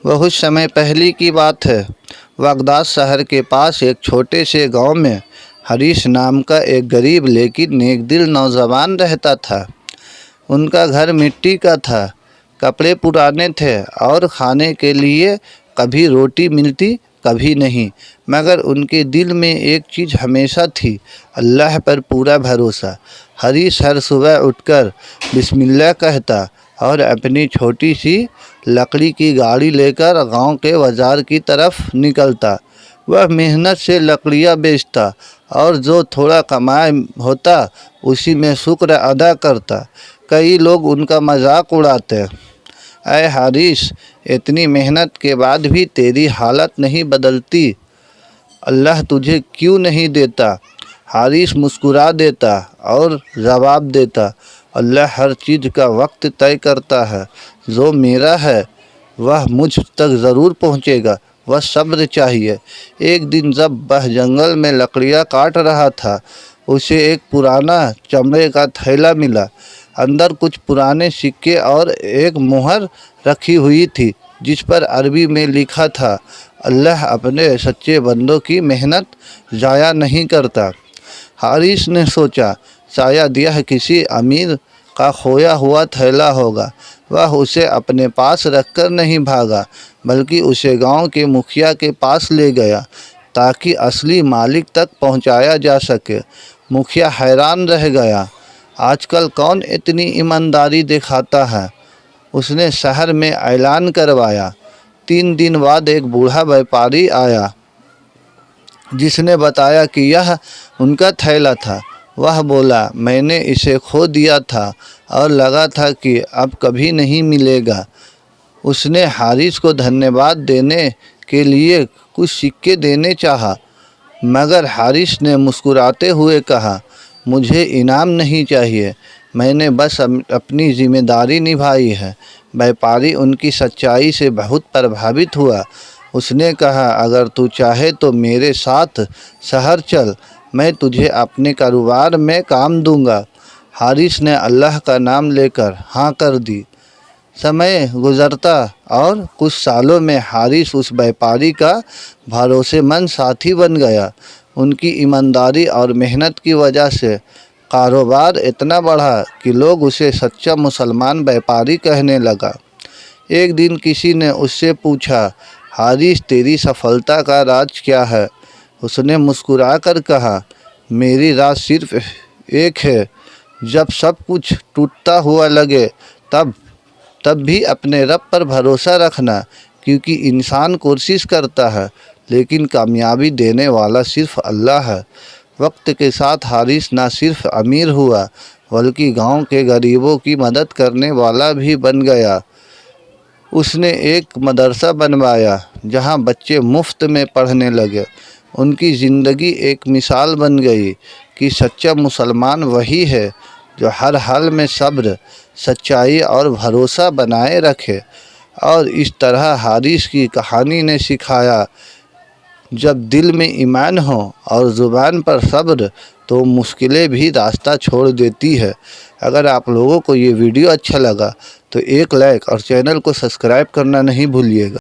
बहुत समय पहले की बात है। बगदाद शहर के पास एक छोटे से गांव में हरीश नाम का एक गरीब लेकिन नेकदिल नौजवान रहता था। उनका घर मिट्टी का था, कपड़े पुराने थे और खाने के लिए कभी रोटी मिलती कभी नहीं, मगर उनके दिल में एक चीज़ हमेशा थी, अल्लाह पर पूरा भरोसा। हरीश हर सुबह उठकर बिस्मिल्लाह कहता और अपनी छोटी सी लकड़ी की गाड़ी लेकर गांव के बाज़ार की तरफ निकलता। वह मेहनत से लकड़ियां बेचता और जो थोड़ा कमाई होता उसी में शुक्र अदा करता। कई लोग उनका मजाक उड़ाते, ऐ हारिस, इतनी मेहनत के बाद भी तेरी हालत नहीं बदलती, अल्लाह तुझे क्यों नहीं देता। हारिस मुस्कुरा देता और जवाब देता, अल्लाह हर चीज़ का वक्त तय करता है, जो मेरा है वह मुझ तक ज़रूर पहुँचेगा, बस सब्र चाहिए। एक दिन जब वह जंगल में लकड़ियाँ काट रहा था, उसे एक पुराना चमड़े का थैला मिला। अंदर कुछ पुराने सिक्के और एक मुहर रखी हुई थी, जिस पर अरबी में लिखा था, अल्लाह अपने सच्चे बंदों की मेहनत ज़ाया नहीं करता। हारिस ने सोचा, शायद यह किसी अमीर का खोया हुआ थैला होगा। वह उसे अपने पास रखकर नहीं भागा, बल्कि उसे गांव के मुखिया के पास ले गया ताकि असली मालिक तक पहुंचाया जा सके। मुखिया हैरान रह गया, आजकल कौन इतनी ईमानदारी दिखाता है। उसने शहर में ऐलान करवाया। 3 दिन बाद एक बूढ़ा व्यापारी आया, जिसने बताया कि यह उनका थैला था। वह बोला, मैंने इसे खो दिया था और लगा था कि अब कभी नहीं मिलेगा। उसने हारिस को धन्यवाद देने के लिए कुछ सिक्के देने चाहा, मगर हारिस ने मुस्कुराते हुए कहा, मुझे इनाम नहीं चाहिए, मैंने बस अपनी जिम्मेदारी निभाई है। व्यापारी उनकी सच्चाई से बहुत प्रभावित हुआ। उसने कहा, अगर तू चाहे तो मेरे साथ शहर चल, मैं तुझे अपने कारोबार में काम दूंगा। हारिस ने अल्लाह का नाम लेकर हाँ कर दी। समय गुजरता और कुछ सालों में हारिस उस व्यापारी का भरोसेमंद साथी बन गया। उनकी ईमानदारी और मेहनत की वजह से कारोबार इतना बढ़ा कि लोग उसे सच्चा मुसलमान व्यापारी कहने लगा। एक दिन किसी ने उससे पूछा, हारिस, तेरी सफलता का राज क्या है? उसने मुस्कुराकर कहा, मेरी राज सिर्फ एक है, जब सब कुछ टूटता हुआ लगे तब भी अपने रब पर भरोसा रखना, क्योंकि इंसान कोशिश करता है लेकिन कामयाबी देने वाला सिर्फ अल्लाह है। वक्त के साथ हारिस न सिर्फ अमीर हुआ, बल्कि गांव के गरीबों की मदद करने वाला भी बन गया। उसने एक मदरसा बनवाया जहां बच्चे मुफ्त में पढ़ने लगे। उनकी ज़िंदगी एक मिसाल बन गई कि सच्चा मुसलमान वही है जो हर हाल में सब्र, सच्चाई और भरोसा बनाए रखे। और इस तरह हारिस की कहानी ने सिखाया, जब दिल में ईमान हो और ज़ुबान पर सब्र, तो मुश्किलें भी रास्ता छोड़ देती है। अगर आप लोगों को ये वीडियो अच्छा लगा तो एक लाइक और चैनल को सब्सक्राइब करना नहीं भूलिएगा।